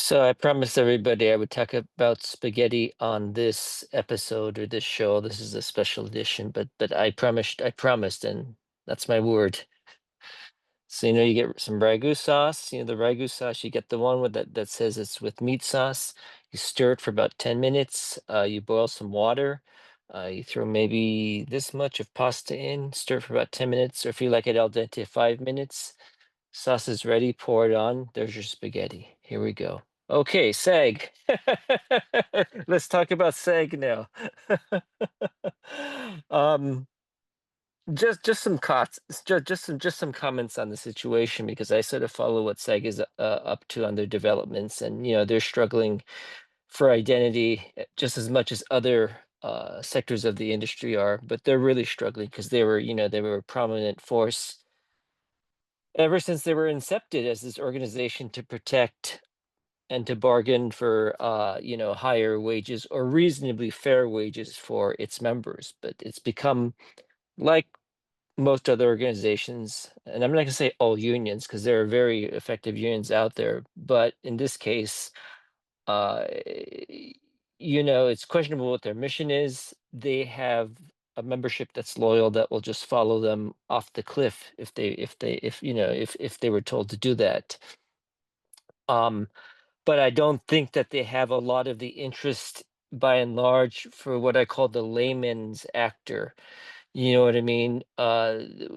So I promised everybody I would talk about spaghetti on this episode or this show. This is a special edition, but I promised, and that's my word. So you get some ragu sauce. The ragu sauce. You get the one with that says it's with meat sauce. You stir it for about 10 minutes. You boil some water. You throw maybe this much of pasta in. Stir it for about 10 minutes, or if you like it al dente, 5 minutes. Sauce is ready, pour it on. There's your spaghetti. Here we go. Okay, SAG. Let's talk about SAG now. um, just some cots, just some comments on the situation because I sort of follow what SAG is up to on their developments, and they're struggling for identity just as much as other sectors of the industry are, but they're really struggling because they were a prominent force ever since they were incepted as this organization to protect and to bargain for higher wages or reasonably fair wages for its members. But it's become like most other organizations, and I'm not going to say all unions because there are very effective unions out there, but in this case, uh it's questionable what their mission is. They have a membership that's loyal that will just follow them off the cliff if they were told to do that. um but I don't think that they have a lot of the interest by and large for what I call the layman's actor. You know what I mean?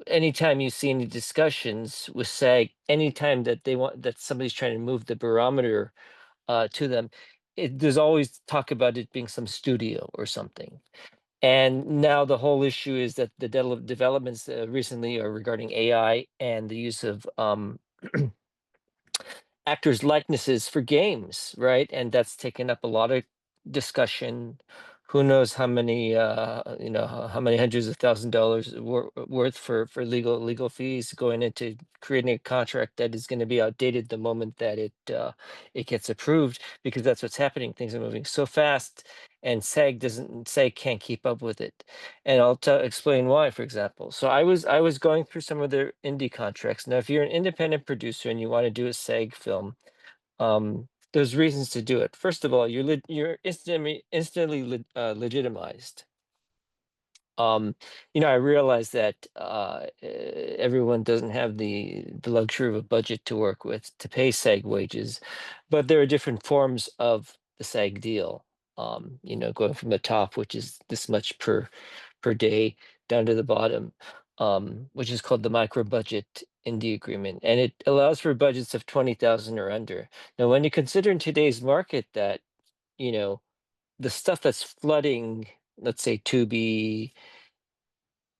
Anytime you see any discussions with SAG, anytime that somebody's trying to move the barometer to them, there's always talk about it being some studio or something. And now the whole issue is that the developments recently are regarding AI and the use of actors' likenesses for games, right? And that's taken up a lot of discussion. Who knows how many how many hundreds of $1,000s worth for legal fees going into creating a contract that is going to be outdated the moment that it gets approved, because that's what's happening. Things are moving so fast, and SAG can't keep up with it. And I'll explain why. For example, so I was going through some of their indie contracts. Now, if you're an independent producer and you want to do a SAG film, there's reasons to do it. First of all, you're instantly legitimized. I realize that everyone doesn't have the luxury of a budget to work with to pay SAG wages, but there are different forms of the SAG deal. Going from the top, which is this much per day, down to the bottom, which is called the micro budget indie agreement, and it allows for budgets of 20,000 or under. Now, when you consider in today's market that you know the stuff that's flooding, let's say Tubi,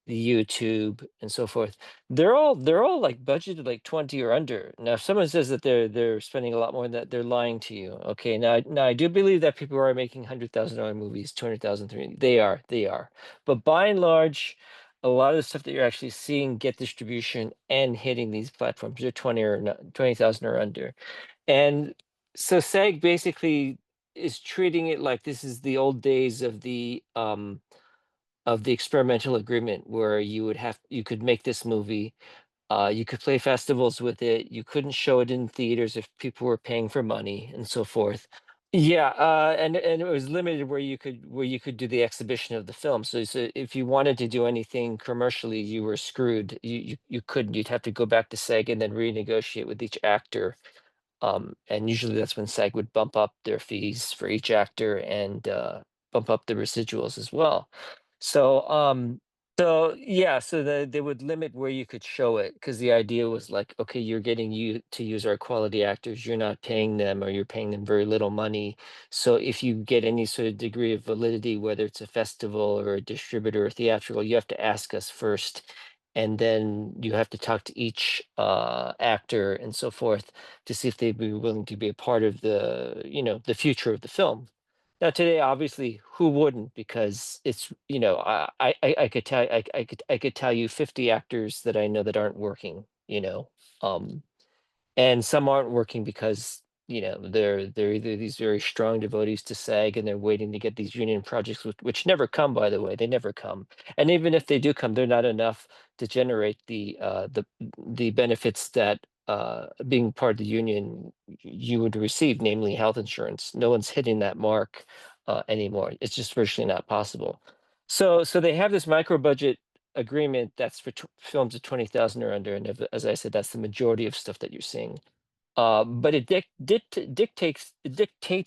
the YouTube, and so forth, they're all like budgeted like 20 or under. Now, if someone says that they're spending a lot more than that, they're lying to you. Okay, now I do believe that people are making $100,000 movies, 200,000, they are, but by and large, a lot of the stuff that you're actually seeing get distribution and hitting these platforms are 20,000 or under. And so SAG basically is treating it like this is the old days of the experimental agreement, where you could make this movie, you could play festivals with it, you couldn't show it in theaters if people were paying for money, and so forth. Yeah, and it was limited where you could do the exhibition of the film. So if you wanted to do anything commercially, you were screwed. You couldn't. You'd have to go back to SAG and then renegotiate with each actor. And usually that's when SAG would bump up their fees for each actor and bump up the residuals as well. So, yeah, so they would limit where you could show it, because the idea was like, okay, you're getting you to use our quality actors, you're not paying them, or you're paying them very little money. So if you get any sort of degree of validity, whether it's a festival or a distributor or theatrical, you have to ask us first. And then you have to talk to each actor and so forth to see if they'd be willing to be a part of the future of the film. Now, today, obviously, who wouldn't? Because it's I could tell you 50 actors that I know that aren't working. Um, and some aren't working because they're either these very strong devotees to SAG, and they're waiting to get these union projects, which never come. By the way, they never come. And even if they do come, they're not enough to generate the benefits that being part of the union, you would receive, namely health insurance. No one's hitting that mark anymore. It's just virtually not possible. So they have this micro budget agreement that's for films of 20,000 or under, and as I said, that's the majority of stuff that you're seeing. But it dictates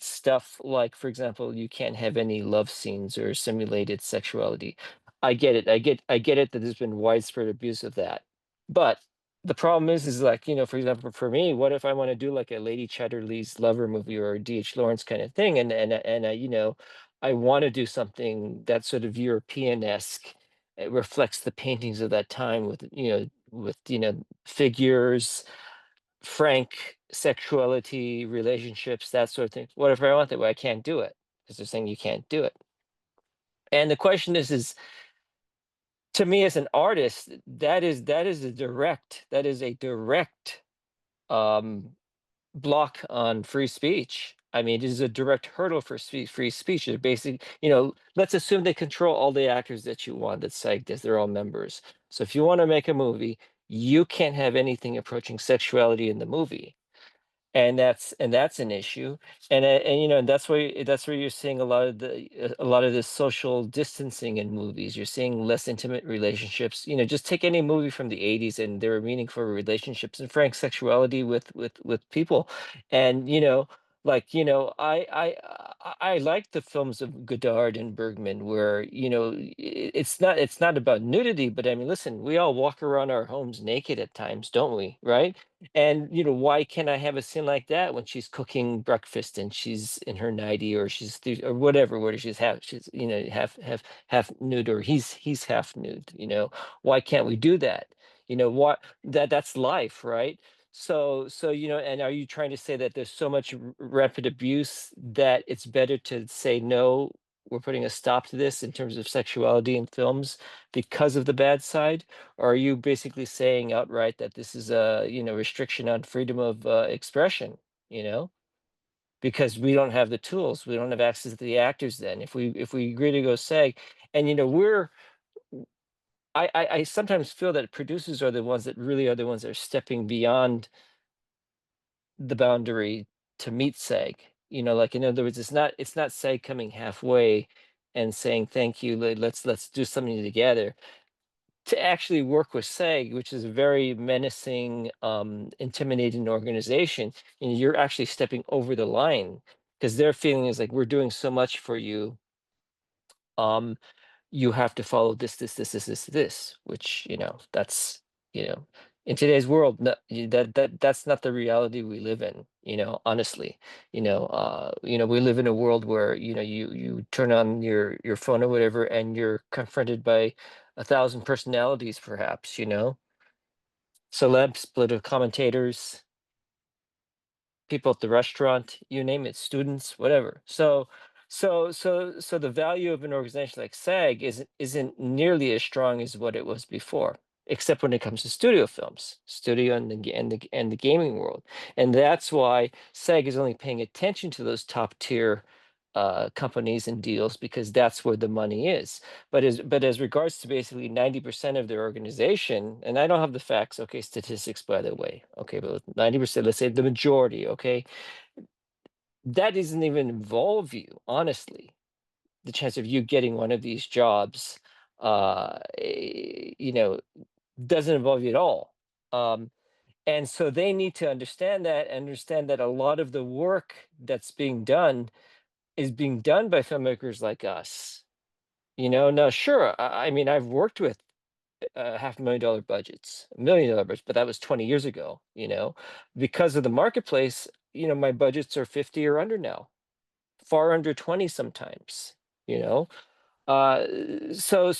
stuff like, for example, you can't have any love scenes or simulated sexuality. I get it. I get it that there's been widespread abuse of that. But the problem is like, for example, for me, what if I want to do like a Lady Chatterley's Lover movie or a D.H. Lawrence kind of thing, and I want to do something that's sort of European-esque. It reflects the paintings of that time with figures, frank sexuality, relationships, that sort of thing. What if I want that? Well, I can't do it because they're saying you can't do it. And the question is to me as an artist, that is a direct um, block on free speech. I mean, it is a direct hurdle for free speech. It basically, let's assume they control all the actors that you want. That's like this, they're all members. So if you want to make a movie, you can't have anything approaching sexuality in the movie, and that's an issue. And that's where you're seeing a lot of this social distancing in movies. You're seeing less intimate relationships. Just take any movie from the 80s, and there were meaningful relationships and frank sexuality with people. And like I like the films of Godard and Bergman, where it's not about nudity, but I mean, listen, we all walk around our homes naked at times, don't we, right? And why can't I have a scene like that when she's cooking breakfast and she's in her nightie, or or whatever, where she's half nude, or he's half nude. Why can't we do that? What that's life, right? So and are you trying to say that there's so much rampant abuse that it's better to say no? We're putting a stop to this in terms of sexuality in films because of the bad side? Or are you basically saying outright that this is a restriction on freedom of expression? You know, because we don't have the tools, we don't have access to the actors. Then, if we agree to go SAG, and we're I sometimes feel that producers are the ones that really are the ones that are stepping beyond the boundary to meet SAG. Like, in other words, it's not SAG coming halfway and saying thank you. Let's do something together to actually work with SAG, which is a very menacing, intimidating organization. You're actually stepping over the line because their feeling is like, we're doing so much for you. Um, you have to follow this, which, that's, you know, in today's world, no, that's not the reality we live in, honestly. We live in a world where, you turn on your phone or whatever, and you're confronted by 1,000 personalities, perhaps, celebs, political commentators, people at the restaurant, you name it, students, whatever. So the value of an organization like SAG isn't nearly as strong as what it was before, except when it comes to studio films, studio and the gaming world. And that's why SAG is only paying attention to those top tier companies and deals, because that's where the money is. But as regards to basically 90% of their organization, and I don't have the facts, okay, statistics, by the way, okay, but 90%, let's say the majority, okay, that doesn't even involve you, honestly. The chance of you getting one of these jobs, doesn't involve you at all. Um, and so they need to understand that a lot of the work that's being done is being done by filmmakers like us. Now, sure, I mean, I've worked with $500,000 budgets, $1 million budgets, but that was 20 years ago. Because of the marketplace, my budgets are 50 or under now, far under 20 sometimes. You know, uh, so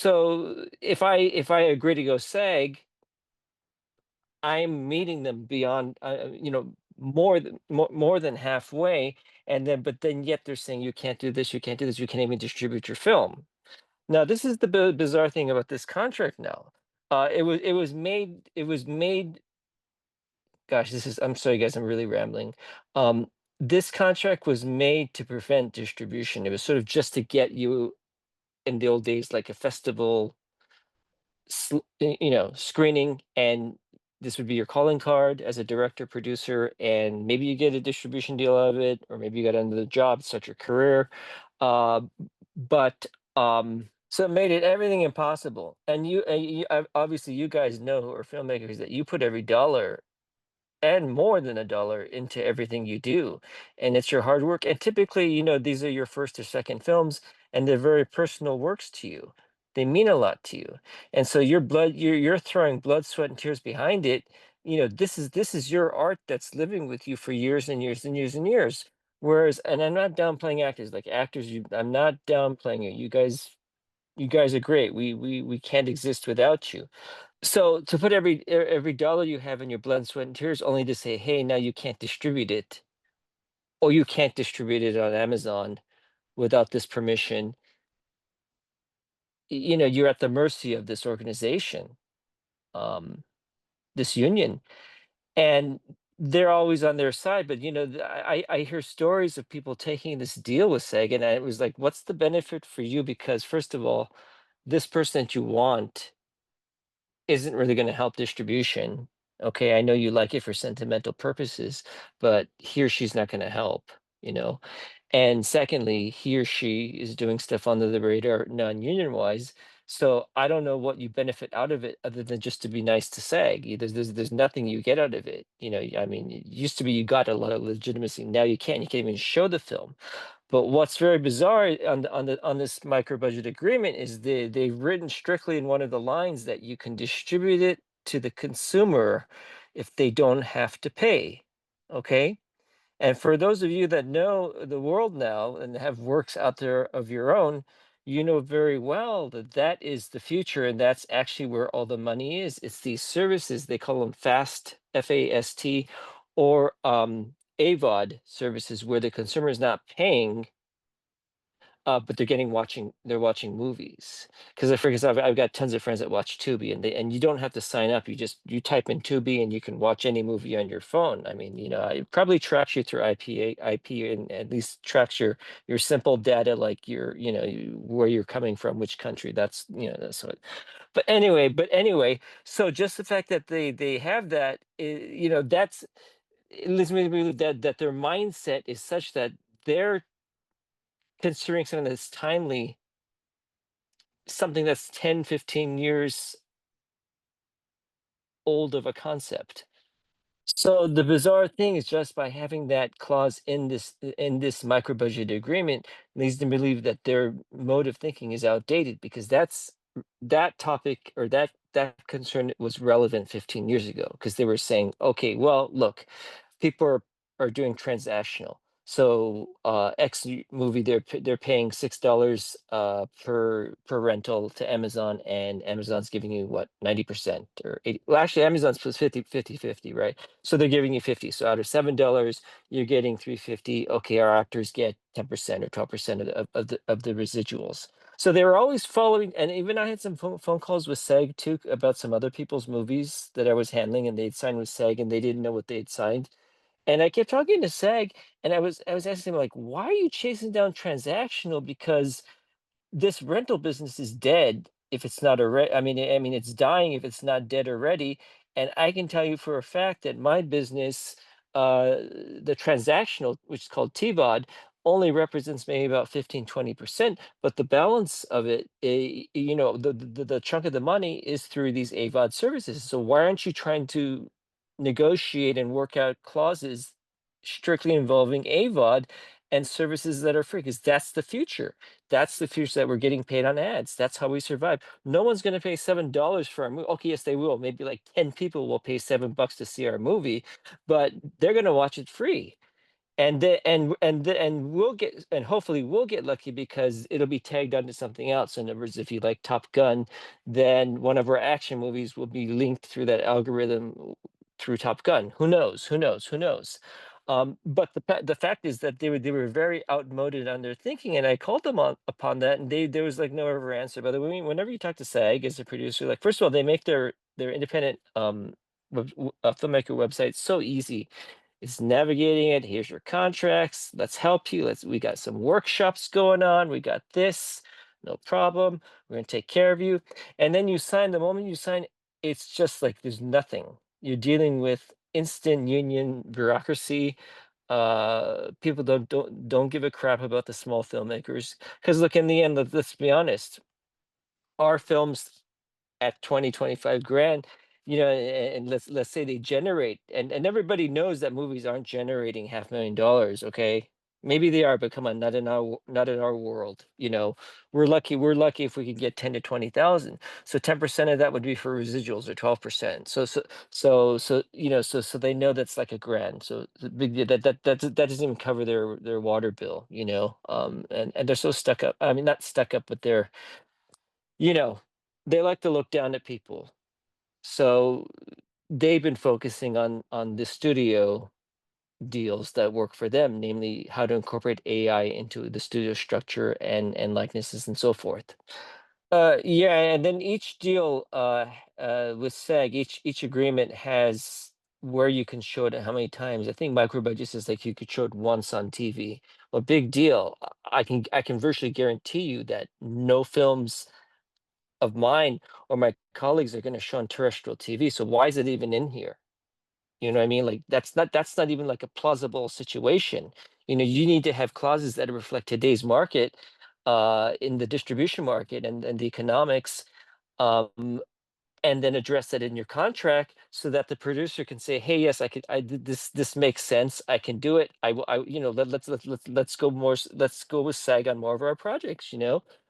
if I agree to go SAG, I'm meeting them beyond, more than halfway, and then yet they're saying you can't do this, you can't do this, you can't even distribute your film. Now, this is the bizarre thing about this contract now. It was made. Gosh, I'm sorry, guys, I'm really rambling. This contract was made to prevent distribution. It was sort of just to get you, in the old days, like a festival, screening, and this would be your calling card as a director producer, and maybe you get a distribution deal out of it, or maybe you got another job, start your career. Uh, but so it made it everything impossible. Obviously you guys know who are filmmakers that you put every dollar and more than a dollar into everything you do, and it's your hard work, and typically, these are your first or second films, and they're very personal works to you. They mean a lot to you, and so you're throwing blood, sweat, and tears behind it. This is your art that's living with you for years and years and years and years. Whereas, and I'm not downplaying actors, like actors, I'm not downplaying you. You guys are great. We can't exist without you. So to put every dollar you have in your blood, sweat, and tears, only to say, hey, now you can't distribute it, or you can't distribute it on Amazon without this permission. You're at the mercy of this organization, um, this union, and they're always on their side. But I hear stories of people taking this deal with SAG, and it was like, what's the benefit for you? Because first of all, this person that you want isn't really going to help distribution. Okay, I know you like it for sentimental purposes, but he or she's not going to help, you know. And secondly, he or she is doing stuff under the radar, non-union wise. So I don't know what you benefit out of it other than just to be nice to SAG. There's nothing you get out of it. I mean, it used to be you got a lot of legitimacy. Now you can't. You can't even show the film. But what's very bizarre on this micro budget agreement is they've written strictly in one of the lines that you can distribute it to the consumer if they don't have to pay. Okay. And for those of you that know the world now and have works out there of your own, you know very well that that is the future, and that's actually where all the money is. It's these services, they call them fast, FAST, or AVOD services, where the consumer is not paying, but they're watching movies. Because for example, I've got tons of friends that watch Tubi, and you don't have to sign up. You type in Tubi, and you can watch any movie on your phone. I mean, it probably tracks you through IP, and at least tracks your simple data, like where you're coming from, which country. That's what. But anyway, so just the fact that they have that, that's, it leads me to believe that their mindset is such that they're considering something that's timely, something that's 10, 15 years old of a concept. So the bizarre thing is, just by having that clause in this micro budget agreement, leads them to believe that their mode of thinking is outdated, because that topic, or that concern was relevant 15 years ago, because they were saying, okay, well, look, people are doing transactional. So movie, they're paying $6 per rental to Amazon, and Amazon's giving you what, 90% or 80. Well, actually, Amazon's plus 50, right? So they're giving you 50. So out of $7, you're getting 350. Okay, our actors get 10% or 12% of the residuals. So they were always following, and even I had some phone calls with SAG too about some other people's movies that I was handling, and they'd signed with SAG and they didn't know what they'd signed. And I kept talking to SAG, and I was asking him, like, why are you chasing down transactional? Because this rental business is dead if it's not already. I mean, it's dying if it's not dead already. And I can tell you for a fact that my business, the transactional, which is called TVOD, only represents maybe about 15-20%, but the balance of it, the chunk of the money is through these AVOD services. So why aren't you trying to negotiate and work out clauses strictly involving AVOD and services that are free? Because that's the future. That's the future, that we're getting paid on ads. That's how we survive. No one's going to pay $7 for our movie. Okay, yes, they will. Maybe like 10 people will pay $7 to see our movie, but they're going to watch it free. And we'll get, and hopefully we'll get lucky, because it'll be tagged onto something else. In other words, if you like Top Gun, then one of our action movies will be linked through that algorithm through Top Gun. Who knows? Who knows? Who knows? But the fact is that they were very outmoded on their thinking, and I called them upon that, and there was like no ever answer. By the way, whenever you talk to SAG as a producer, like, first of all, they make their independent filmmaker website so easy. It's navigating it. Here's your contracts. Let's help you. We got some workshops going on. We got this. No problem. We're gonna take care of you. And then you sign. The moment you sign, it's just like there's nothing. You're dealing with instant union bureaucracy. People don't give a crap about the small filmmakers. Because look, in the end, let's be honest, our films at 20, 25 grand, and let's say they generate, and everybody knows that movies aren't generating $500,000, okay? Maybe they are, but come on, not in our world, we're lucky if we can get 10 to 20,000. So 10% of that would be for residuals, or 12%. So they know that's like a grand. So the big deal, that doesn't even cover their water bill, and they're so stuck up. I mean, not stuck up, but you know, they like to look down at people. So they've been focusing on the studio deals that work for them, namely how to incorporate AI into the studio structure and likenesses and so forth. Yeah, and then each deal with SAG, each agreement has where you can show it and how many times. I think micro budget says like you could show it once on TV. Well, big deal. I can virtually guarantee you that no films of mine or my colleagues are going to show on terrestrial TV. So why is it even in here? You know what I mean? Like that's not even like a plausible situation. You need to have clauses that reflect today's market, in the distribution market and the economics. Um, and then address that in your contract so that the producer can say, hey, yes, I did this makes sense, I can do it, I will, let's go let's go with SAG on more of our projects.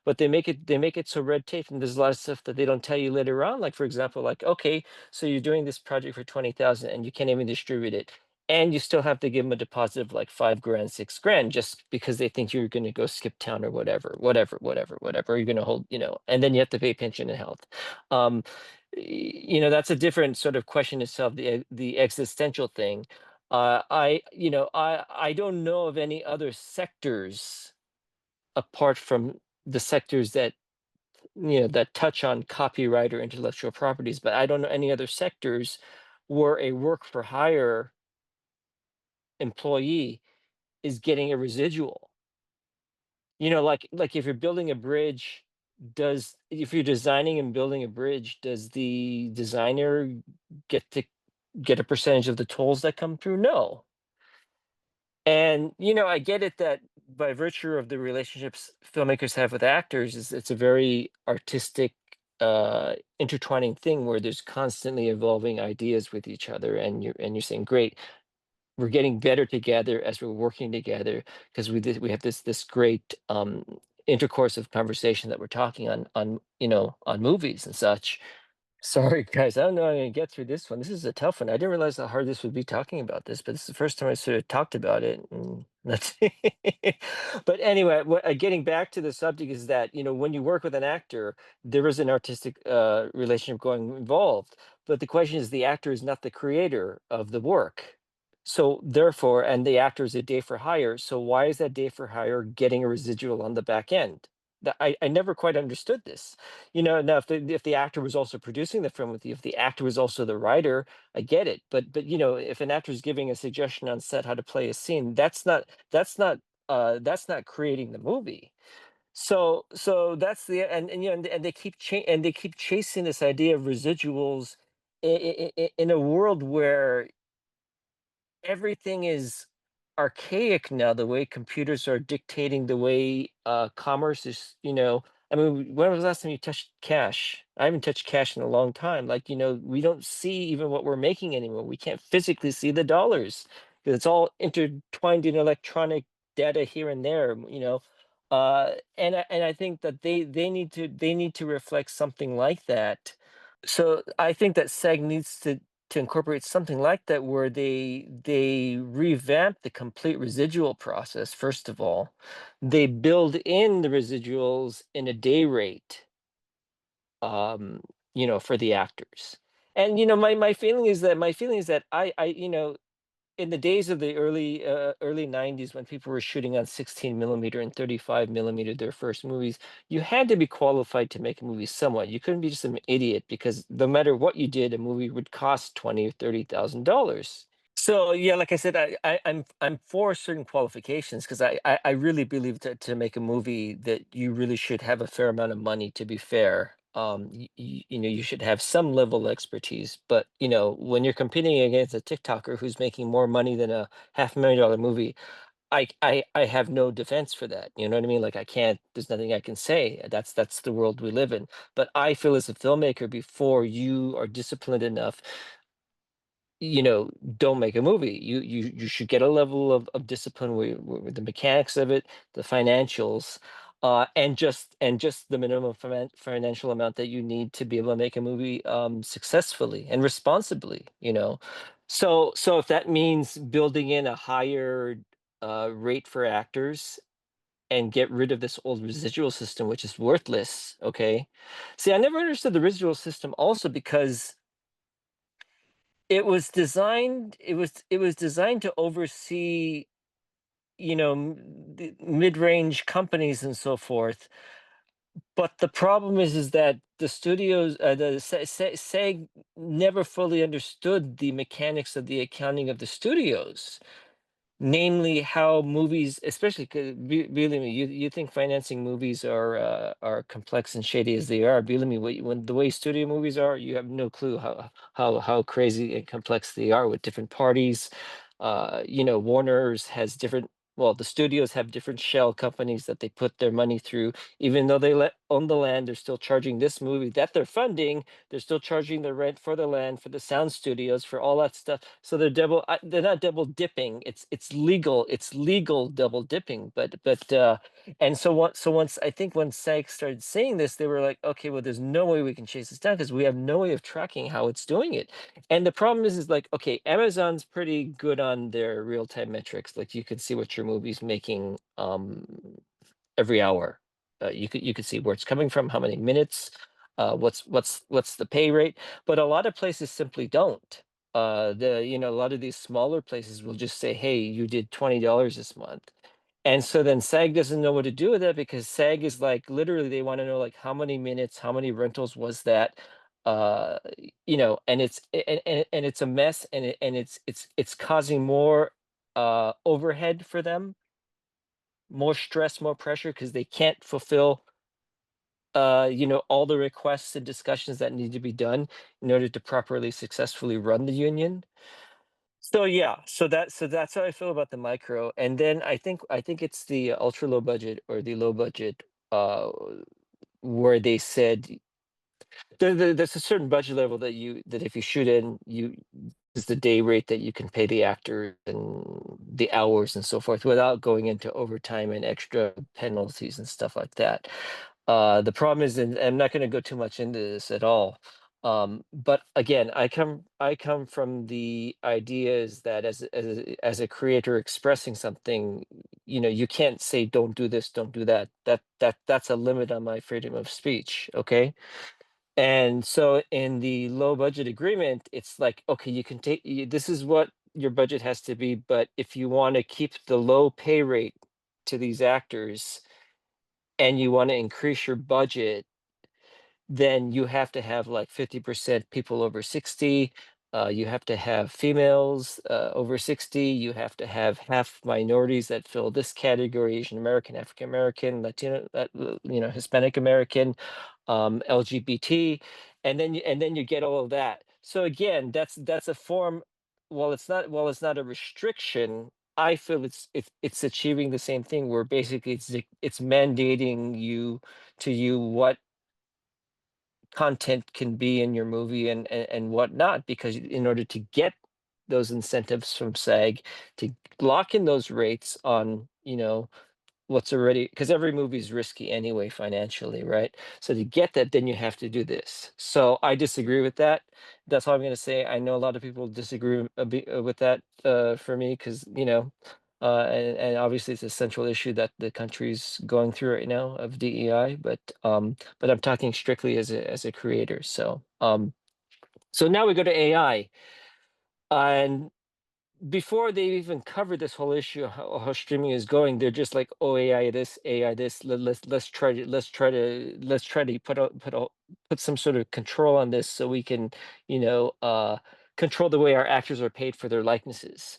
But they make it so red tape, and there's a lot of stuff that they don't tell you later on, like for example, like, okay, so you're doing this project for 20,000 and you can't even distribute it, and you still have to give them a deposit of like 5 grand, 6 grand, just because they think you're going to go skip town or whatever you're going to hold, and then you have to pay pension and health. um that's a different sort of question itself, the existential thing. I don't know of any other sectors apart from the sectors that touch on copyright or intellectual properties, but I don't know any other sectors where a work for hire employee is getting a residual. Like if you're building a bridge, does if you're designing and building a bridge, does the designer get a percentage of the tolls that come through? No. And I get it that by virtue of the relationships filmmakers have with actors, is it's a very artistic, intertwining thing where there's constantly evolving ideas with each other, and you're saying, great, we're getting better together as we're working together, because we have this great intercourse of conversation that we're talking on movies and such. Sorry, guys. I don't know how I'm gonna get through this one. This is a tough one. I didn't realize how hard this would be talking about this, but this is the first time I sort of talked about it. And that's but anyway, getting back to the subject is that, when you work with an actor, there is an artistic relationship going involved. But the question is, the actor is not the creator of the work. So therefore, and the actor is a day for hire. So why is that day for hire getting a residual on the back end? I never quite understood this. Now if the actor was also producing the film with you, if the actor was also the writer, I get it. But if an actor is giving a suggestion on set how to play a scene, that's not creating the movie. So that's the and they keep chasing this idea of residuals in a world where everything is archaic now, the way computers are dictating the way commerce is. I mean, when was the last time you touched cash? I haven't touched cash in a long time. Like, we don't see even what we're making anymore. We can't physically see the dollars, because it's all intertwined in electronic data here and there. And I think that they need to reflect something like that. So I think that SEG needs to incorporate something like that, where they revamp the complete residual process. First of all, they build in the residuals in a day rate, for the actors. And my feeling is that in the days of the early 90s, when people were shooting on 16 millimeter and 35 millimeter, their first movies, you had to be qualified to make a movie somewhat. You couldn't be just an idiot, because no matter what you did, a movie would cost 20 or $30,000. So yeah, like I said, I'm for certain qualifications, because I really believe that to make a movie that you really should have a fair amount of money, to be fair. you should have some level of expertise. But when you're competing against a TikToker who's making more money than a $500,000 movie, I have no defense for that. You know what I mean? Like, I can't. There's nothing I can say. That's the world we live in. But I feel as a filmmaker, before you are disciplined enough, don't make a movie. You should get a level of discipline with the mechanics of it, the financials, and just the minimum financial amount that you need to be able to make a movie successfully and responsibly. So if that means building in a higher rate for actors and get rid of this old residual system, which is worthless. Okay. See, I never understood the residual system also because it was designed to oversee, the mid-range companies and so forth. But the problem is that the studios, the SAG never fully understood the mechanics of the accounting of the studios. Namely, how movies, especially 'cause believe me, you think financing movies are complex and shady as they are. Believe me, when the way studio movies are, you have no clue how crazy and complex they are with different parties. Warner's has different. Well, the studios have different shell companies that they put their money through. Even though they let own the land, they're still charging this movie that they're funding. They're still charging the rent for the land, for the sound studios, for all that stuff. So they're not double dipping. It's legal double dipping. And so once I think when SAG started saying this, they were like, okay, well, there's no way we can chase this down because we have no way of tracking how it's doing it. And the problem is like, okay, Amazon's pretty good on their real-time metrics. Like, you can see what your movie's making every hour. You could see where it's coming from, how many minutes, what's the pay rate. But a lot of places simply don't. A lot of these smaller places will just say, hey, you did $20 this month. And so then SAG doesn't know what to do with that, because SAG is like, literally, they want to know, like, how many minutes, how many rentals was that, and it's a mess, and it's causing more overhead for them, more stress, more pressure, because they can't fulfill all the requests and discussions that need to be done in order to properly successfully run the union. So yeah, so that's how I feel about the micro. And then I think it's the ultra low budget or the low budget, uh where they said there's a certain budget level that if you shoot in, you is the day rate that you can pay the actor and the hours and so forth, without going into overtime and extra penalties and stuff like that. The problem is, and I'm not going to go too much into this at all. But again, I come from the idea is that as a creator expressing something, you can't say don't do this, don't do that. That's a limit on my freedom of speech. Okay. And so in the low budget agreement, it's like, okay, you can this is what your budget has to be, but if you want to keep the low pay rate to these actors and you want to increase your budget, then you have to have like 50% people over 60. You have to have females over 60. You have to have half minorities that fill this category: Asian American, African American, Latino, Hispanic American, LGBT, and then you get all of that. So again, that's a form. While it's not a restriction, I feel it's achieving the same thing, where basically it's mandating you what content can be in your movie and whatnot, because in order to get those incentives from SAG to lock in those rates on what's already, because every movie is risky anyway financially, right? So to get that, then you have to do this. So I disagree with that. That's all I'm going to say. I know a lot of people disagree with that, for me, because and obviously it's a central issue that the country's going through right now of DEI. But I'm talking strictly as a creator. So now we go to AI. And before they even cover this whole issue of how streaming is going, they're just like, oh, AI this, AI this. Let's try to put some sort of control on this, so we can, control the way our actors are paid for their likenesses.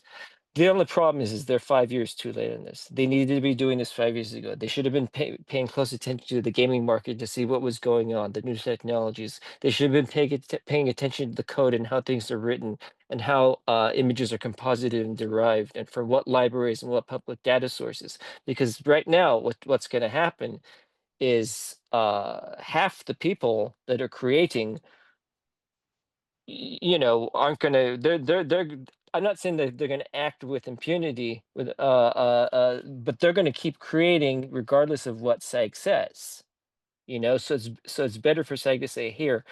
The only problem is they're 5 years too late on this. They needed to be doing this 5 years ago. They should have been paying close attention to the gaming market to see what was going on, the new technologies. They should have been paying attention to the code and how things are written and how images are composited and derived and from what libraries and what public data sources. Because right now, what's going to happen is half the people that are creating aren't gonna they're I'm not saying that they're gonna act with impunity with but they're gonna keep creating regardless of what SAG says. So it's better for SAG to say, here,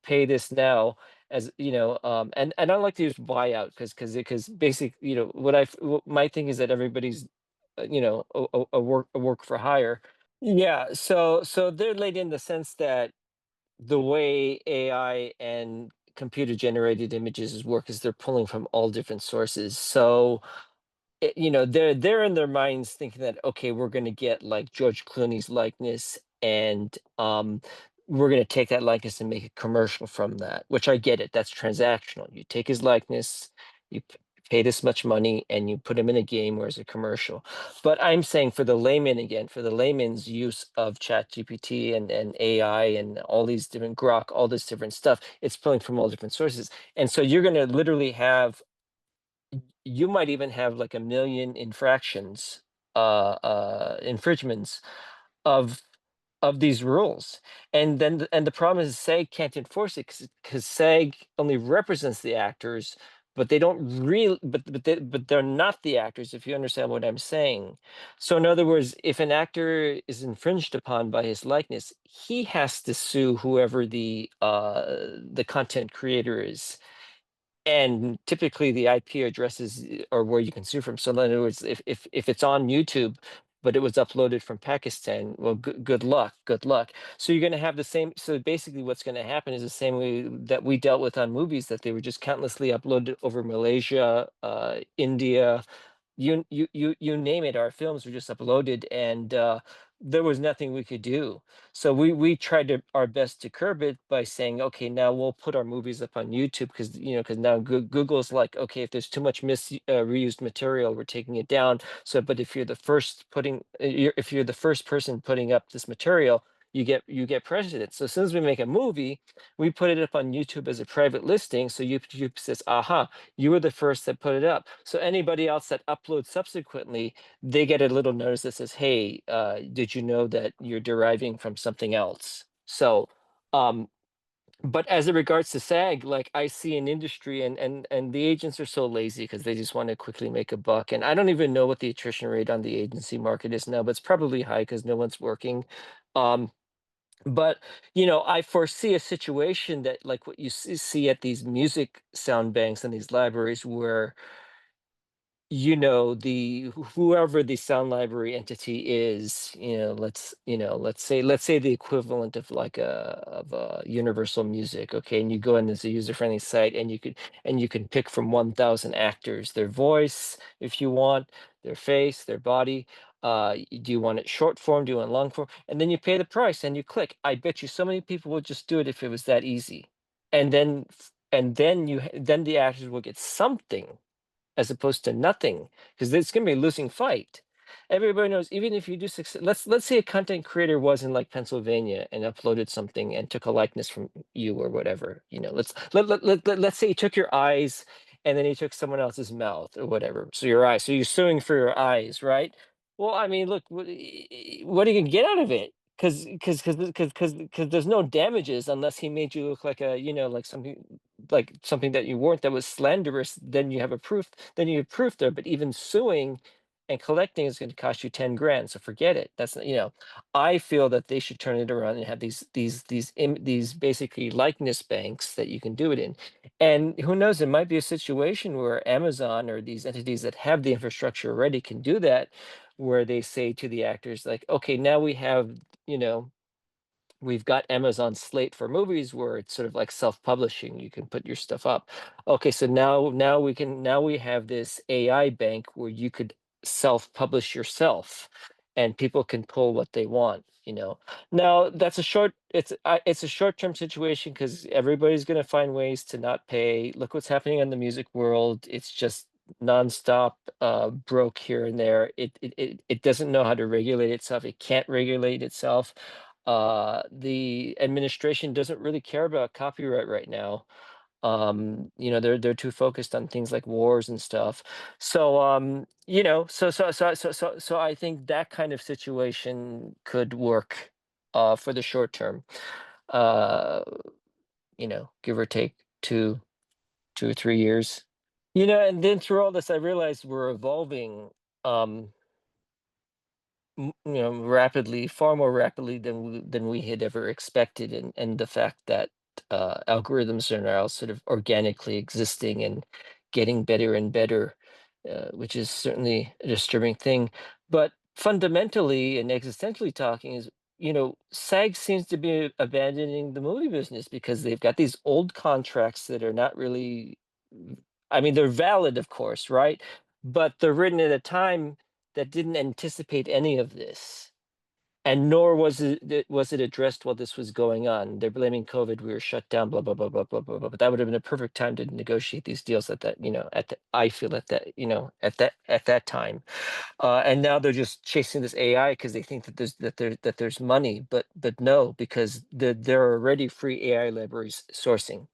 pay this now, as and I don't like to use buyout because basic, what my thing is that everybody's a work for hire. Yeah, so they're late in the sense that the way AI and computer generated images work is they're pulling from all different sources. So they're in their minds thinking that, okay, we're going to get like George Clooney's likeness, and we're going to take that likeness and make a commercial from that, which I get it. That's transactional. You take his likeness, you pay this much money, and you put him in a game or as a commercial. But I'm saying for the layman, again, for the layman's use of Chat GPT and AI and all these different Grok, all this different stuff, it's pulling from all different sources. And so you're going to literally have, you might even have like a million infringements of these rules. And the problem is SAG can't enforce it because SAG only represents the actors, but they don't really, but they're not the actors, if you understand what I'm saying. So in other words, if an actor is infringed upon by his likeness, he has to sue whoever the content creator is, and typically the IP addresses are where you can sue from. So in other words, if it's on YouTube, but it was uploaded from Pakistan, well, good luck, good luck. So you're going to have the same. So basically, what's going to happen is the same way that we dealt with on movies, that they were just countlessly uploaded over Malaysia, India, you name it. Our films were just uploaded, and there was nothing we could do. So we tried our best to curb it by saying, okay, now we'll put our movies up on YouTube, because now Google's like, okay, if there's too much reused material, we're taking it down. So but if you're the first if you're the first person putting up this material, you get precedence. So as soon as we make a movie, we put it up on YouTube as a private listing. So YouTube says, aha, you were the first that put it up. So anybody else that uploads subsequently, they get a little notice that says, hey, did you know that you're deriving from something else? So, um, but as it regards to SAG, like I see an industry, and the agents are so lazy because they just want to quickly make a buck. And I don't even know what the attrition rate on the agency market is now, but it's probably high because no one's working. Um, but I foresee a situation that, like what you see at these music sound banks and these libraries, where whoever the sound library entity is, let's say the equivalent of like a universal music, okay, and you go in as a user-friendly site, and you can pick from 1,000 actors, their voice, if you want, their face, their body. Do you want it short form, do you want long form, and then you pay the price and you click. I bet you so many people would just do it if it was that easy. And then the actors will get something as opposed to nothing, because it's going to be a losing fight. Everybody knows, even if you do success, let's say a content creator was in like Pennsylvania and uploaded something and took a likeness from you or whatever. Let's say he took your eyes, and then he took someone else's mouth or whatever. So your eyes, so you're suing for your eyes, right? Well, I mean, look, what are you gonna get out of it? Because there's no damages unless he made you look like something that you weren't, that was slanderous. Then you have proof there. But even suing and collecting is going to cost you 10 grand, so forget it. I feel that they should turn it around and have these basically likeness banks that you can do it in. And who knows, it might be a situation where Amazon or these entities that have the infrastructure already can do that, where they say to the actors, like, okay, now you know we've got Amazon Slate for movies, where it's sort of like self-publishing. You can put your stuff up. Okay, so now we have this AI bank where you could self-publish yourself, and people can pull what they want. Now that's it's a short-term situation, because everybody's going to find ways to not pay. Look what's happening in the music world. It's just nonstop, broke here and there. It doesn't know how to regulate itself. It can't regulate itself. The administration doesn't really care about copyright right now. They're too focused on things like wars and stuff. So I think that kind of situation could work for the short term. Uh, give or take 2 or 3 years. And then through all this, I realized we're evolving, um, rapidly, far more rapidly than we had ever expected, and the fact that algorithms are now sort of organically existing and getting better and better, which is certainly a disturbing thing. But fundamentally and existentially talking, is SAG seems to be abandoning the movie business because they've got these old contracts that are not really. I mean, they're valid, of course, right? But they're written at a time that didn't anticipate any of this, and nor was it addressed while this was going on. They're blaming COVID. We were shut down. Blah blah blah blah blah blah blah. But that would have been a perfect time to negotiate these deals at that. I feel at that. At that time. And now they're just chasing this AI because they think that there's money. But no, because there are already free AI libraries sourcing.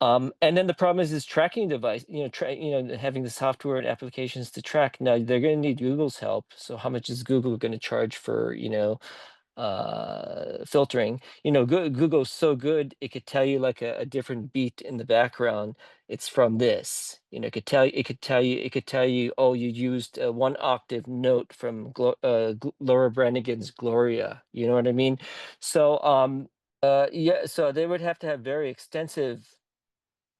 And then the problem is this tracking device, having the software and applications to track. Now they're going to need Google's help. So how much is Google going to charge for, filtering? Google's so good it could tell you like a different beat in the background. It's from this. It could tell you, oh, you used a 1 octave note from Laura Branigan's Gloria. You know what I mean? So yeah, so they would have to have very extensive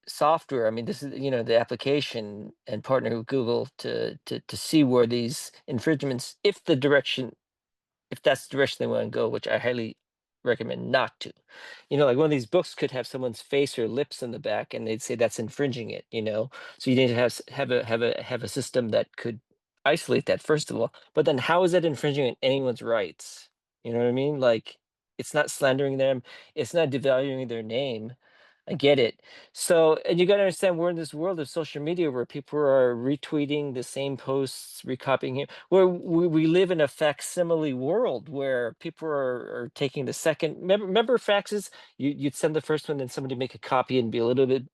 software. I mean, this is, the application, and partner with Google to see where these infringements, if that's the direction they want to go, which I highly recommend not to. Like one of these books could have someone's face or lips in the back, and they'd say that's infringing it. So you need to have a system that could isolate that first of all. But then, how is that infringing on anyone's rights? You know what I mean? Like, it's not slandering them. It's not devaluing their name. I get it. So, and you got to understand, we're in this world of social media where people are retweeting the same posts, recopying it. Where we live in a facsimile world where people are taking the second. Remember faxes? You'd send the first one, then somebody make a copy and be a little bit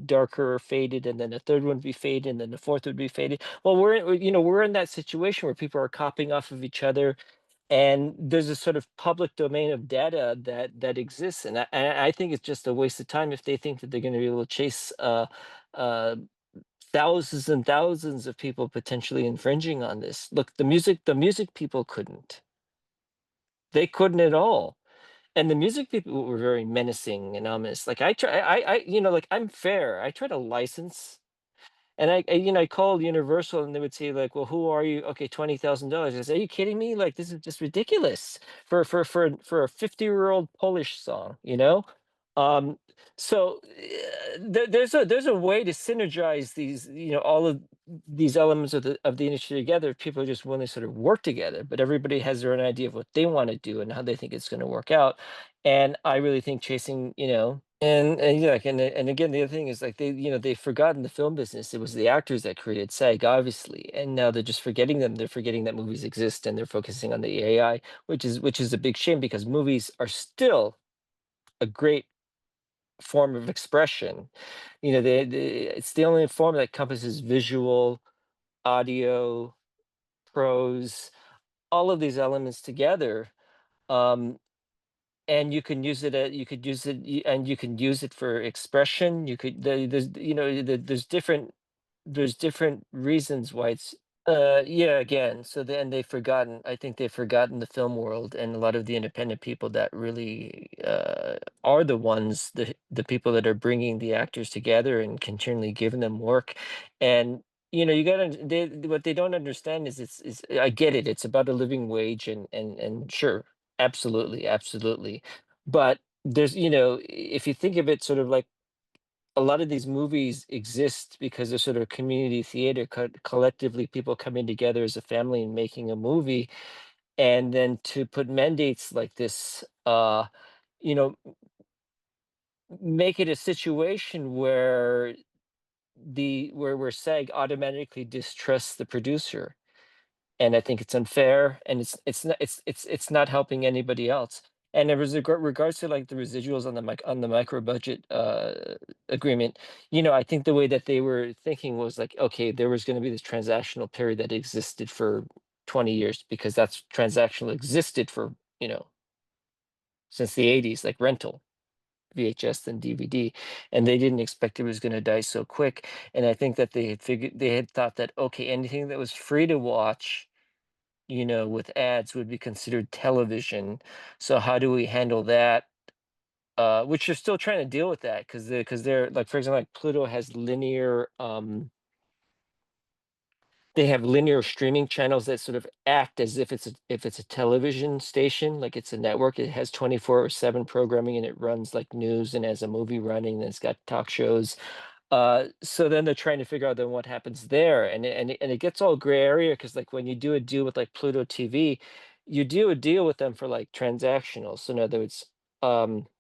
darker or faded, and then the third one would be faded, and then the fourth would be faded. Well, we're in that situation where people are copying off of each other, and there's a sort of public domain of data that exists, and I think it's just a waste of time if they think that they're going to be able to chase uh, thousands and thousands of people potentially infringing on this. Look, the music people couldn't. They couldn't at all. And the music people were very menacing and ominous. Like I try, like I'm fair. I try to license. And I called Universal, and they would say like, "Well, who are you?" Okay, $20,000. I said, "Are you kidding me? Like, this is just ridiculous for a 50-year-old Polish song, you know?" Um, so there's a way to synergize these, all of these elements of the industry together. If people are just willing to sort of work together, but everybody has their own idea of what they want to do and how they think it's going to work out. And I really think chasing, and yeah, and again, the other thing is like they've forgotten the film business. It was the actors that created SAG, obviously, and now they're just forgetting them. They're forgetting that movies exist, and they're focusing on the AI, which is a big shame because movies are still a great form of expression. It's the only form that encompasses visual, audio, prose, all of these elements together. Um, and you can use it for expression. There's different reasons why it's yeah, again, so then they've forgotten the film world, and a lot of the independent people that really are the people that are bringing the actors together and continually giving them work. And you gotta what they don't understand is I get it, it's about a living wage, and sure, absolutely, absolutely. But if you think of it sort of like, a lot of these movies exist because they're sort of community theater, collectively people coming together as a family and making a movie. And then to put mandates like this, you know, make it a situation where where SAG automatically distrusts the producer, and I think it's unfair, and it's not helping anybody else. And there was regards to like the residuals on the micro budget agreement, I think the way that they were thinking was like, okay, there was going to be this transactional period that existed for 20 years because that's transactional existed for, since the 80s, like rental. VHS and DVD, and they didn't expect it was going to die so quick. And I think that they had thought that okay, anything that was free to watch, with ads would be considered television. So how do we handle that? Which you're still trying to deal with that because they're like, for example, like Pluto has linear. They have linear streaming channels that sort of act as if it's a television station, like it's a network. It has 24/7 programming and it runs like news and has a movie running and it's got talk shows. So then they're trying to figure out then what happens there, and it gets all gray area because like when you do a deal with like Pluto TV, you do a deal with them for like transactional. So in other words,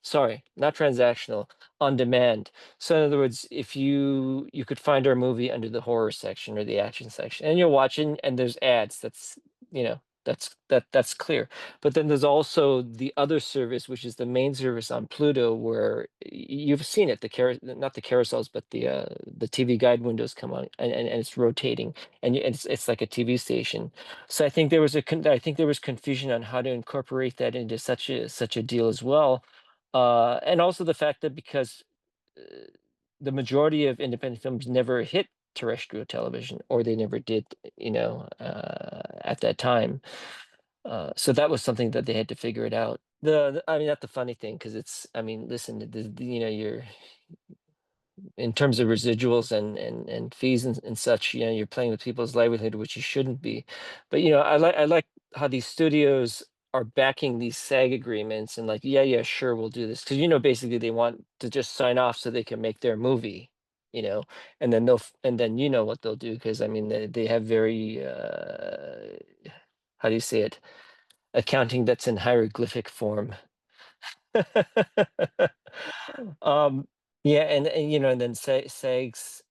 sorry, not transactional, on demand. So in other words, if you could find our movie under the horror section or the action section, and you're watching, and there's ads. That's clear. But then there's also the other service, which is the main service on Pluto, where you've seen it, not the carousels, but the TV guide windows come on, and it's rotating, and it's like a TV station. So I think I think there was confusion on how to incorporate that into such a deal as well, and also the fact that because uh, the majority of independent films never hit terrestrial television, or they never did, at that time. So that was something that they had to figure it out. I mean, that's the funny thing, because I mean, listen, you're in terms of residuals and fees and such, you're playing with people's livelihood, which you shouldn't be. But I like how these studios are backing these SAG agreements and like, yeah, yeah, sure, we'll do this, because basically they want to just sign off so they can make their movie, you know, and then and then what they'll do, because I mean they have very how do you say it, accounting that's in hieroglyphic form. Um, yeah, and then SAG's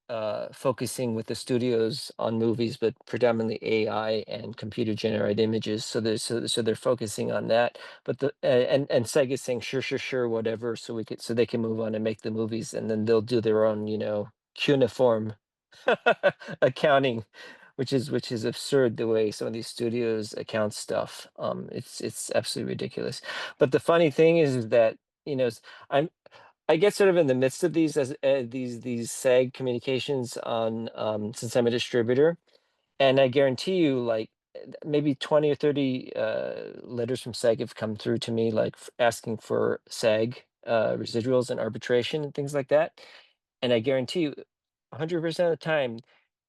focusing with the studios on movies, but predominantly AI and computer generated images. So they're focusing on that. But and SAG is saying sure, sure, sure, whatever, so they can move on and make the movies, and then they'll do their own, cuneiform accounting, which is absurd the way some of these studios account stuff. It's absolutely ridiculous. But the funny thing is that, you know, s- I'm I get sort of in the midst of these as these SAG communications on, since I'm a distributor, and I guarantee you, like, maybe 20 or 30 letters from SAG have come through to me, like asking for SAG residuals and arbitration and things like that. And I guarantee you, 100% of the time,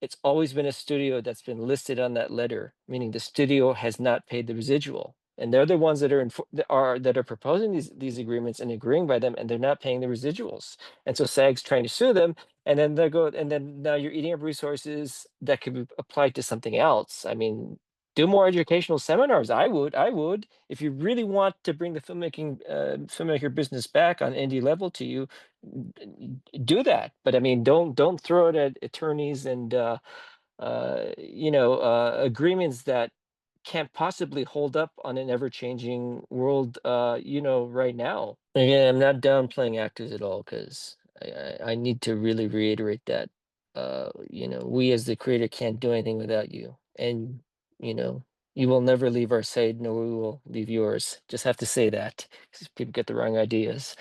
it's always been a studio that's been listed on that letter, meaning the studio has not paid the residual. And they're the ones that that are proposing these agreements and agreeing by them, and they're not paying the residuals. And so SAG's trying to sue them, and then and then now you're eating up resources that could be applied to something else. I mean, do more educational seminars. I would, if you really want to bring the filmmaker business back on indie level to you, do that. But I mean, don't throw it at attorneys and agreements that can't possibly hold up on an ever-changing world, right now. Again, I'm not downplaying actors at all, because I need to really reiterate that, we as the creator can't do anything without you. And, you know, you will never leave our side, nor we will leave yours. Just have to say that, because people get the wrong ideas.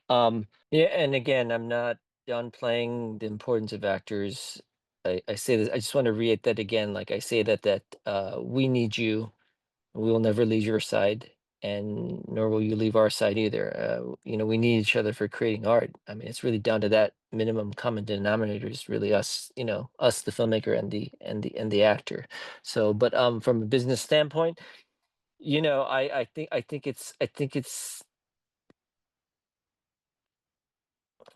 Yeah, and again, I'm not downplaying the importance of actors. I say this, I just want to reiterate that again. Like I say that we need you. We will never leave your side, and nor will you leave our side either. We need each other for creating art. I mean, it's really down to that minimum common denominator is really us, us, the filmmaker and the actor. So, but from a business standpoint, I think it's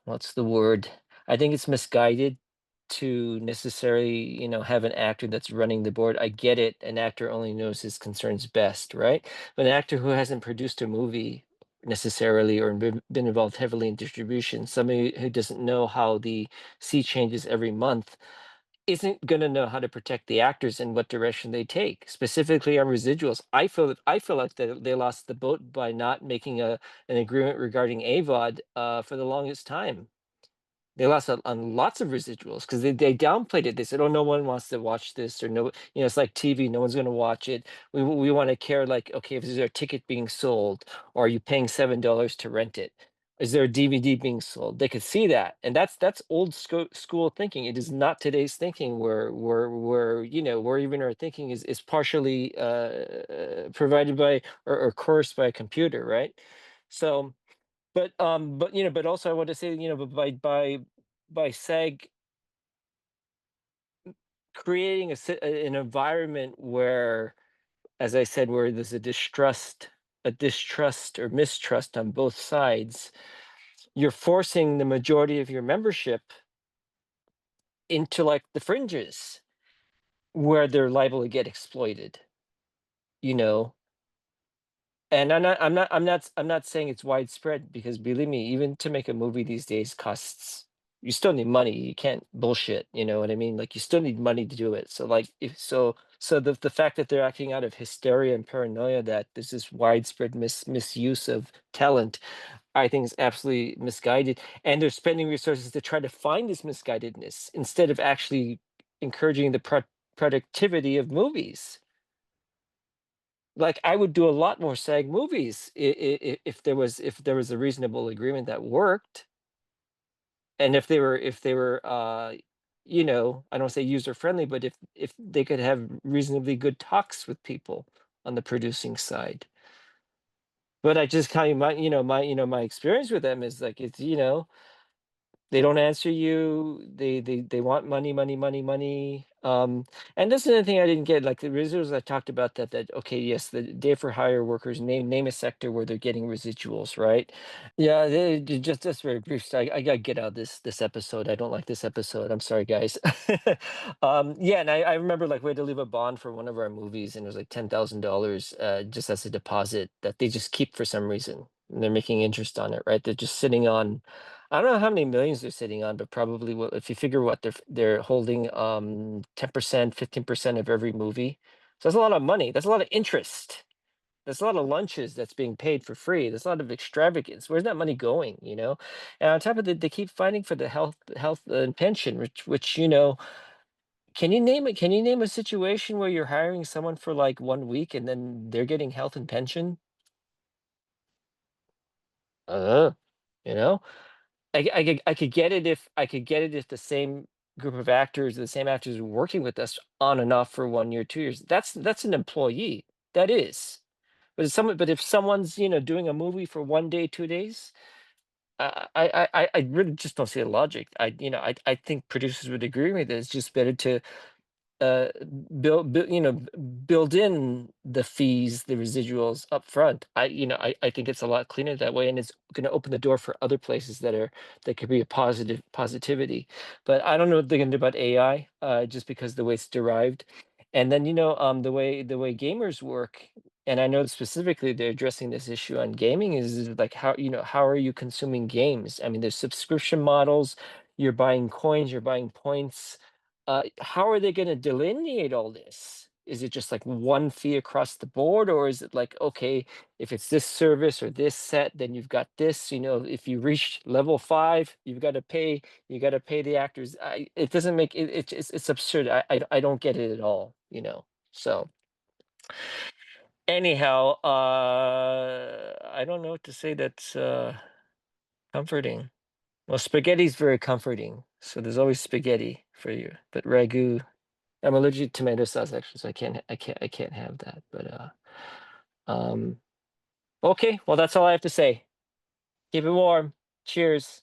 what's the word? I think it's misguided to necessarily, have an actor that's running the board. I get it. An actor only knows his concerns best, right? But an actor who hasn't produced a movie necessarily or been involved heavily in distribution, somebody who doesn't know how the sea changes every month isn't going to know how to protect the actors and what direction they take, specifically on residuals. I feel like they lost the boat by not making an agreement regarding AVOD for the longest time. They lost on lots of residuals because they downplayed it. They said, "Oh, no one wants to watch this," or no, it's like TV. No one's going to watch it. We want to care like, okay, if there's a ticket being sold, or are you paying $7 to rent it? Is there a DVD being sold? They could see that, and that's old school thinking. It is not today's thinking, where where even our thinking is partially provided by or coursed by a computer, right? So but also I want to say, but by SAG creating an environment where, as I said, where there's a distrust or mistrust on both sides, you're forcing the majority of your membership into like the fringes where they're liable to get exploited, you know. And I'm not saying it's widespread, because believe me, even to make a movie these days costs, you still need money. You can't bullshit, you know what I mean? Like, you still need money to do it. So like, if so the fact that they're acting out of hysteria and paranoia that there's this widespread misuse of talent, I think is absolutely misguided. And they're spending resources to try to find this misguidedness instead of actually encouraging the productivity of movies. Like, I would do a lot more SAG movies if there was a reasonable agreement that worked, and if they were I don't say user friendly, but if they could have reasonably good talks with people on the producing side. But I just kind of my experience with them is like, they don't answer you. They want money, money, money, money. And that's another thing I didn't get. Like the residuals, I talked about that. Okay, yes, the day for hire workers, name a sector where they're getting residuals, right? Yeah, just very brief. So I gotta get out of this episode. I don't like this episode. I'm sorry, guys. Yeah, and I remember like we had to leave a bond for one of our movies, and it was like $10,000 just as a deposit that they just keep for some reason. And they're making interest on it, right? They're just sitting on. I don't know how many millions they're sitting on, but probably, well, if you figure what they're holding, 10%, 15% of every movie. So that's a lot of money. That's a lot of interest. That's a lot of lunches that's being paid for free. There's a lot of extravagance. Where's that money going? And on top of it, they keep fighting for the health and pension, which can you name a situation where you're hiring someone for like 1 week and then they're getting health and pension? Uh, you know? I could get it if the same group of actors, the same actors were working with us on and off for 1 year, 2 years. That's an employee. That is. But if someone's doing a movie for 1 day, 2 days, I really just don't see the logic. I think producers would agree with me that it's just better to uh build in the fees, the residuals up front. I think it's a lot cleaner that way, and it's going to open the door for other places that could be a positivity. But I don't know what they're going to do about AI, just because the way it's derived. And then the way gamers work, and I know specifically they're addressing this issue on gaming, is like, how are you consuming games? I mean, there's subscription models. You're buying coins, you're buying points. How are they going to delineate all this? Is it just like one fee across the board, or is it like, okay, if it's this service or this set, then you've got this. If you reach level 5, you got to pay the actors. It doesn't make it. It's absurd. I don't get it at all. So anyhow, I don't know what to say that's comforting. Well, spaghetti's very comforting, so there's always spaghetti for you, but ragu. I'm allergic to tomato sauce, actually, so I can't have that. But um, okay. Well, that's all I have to say. Keep it warm. Cheers.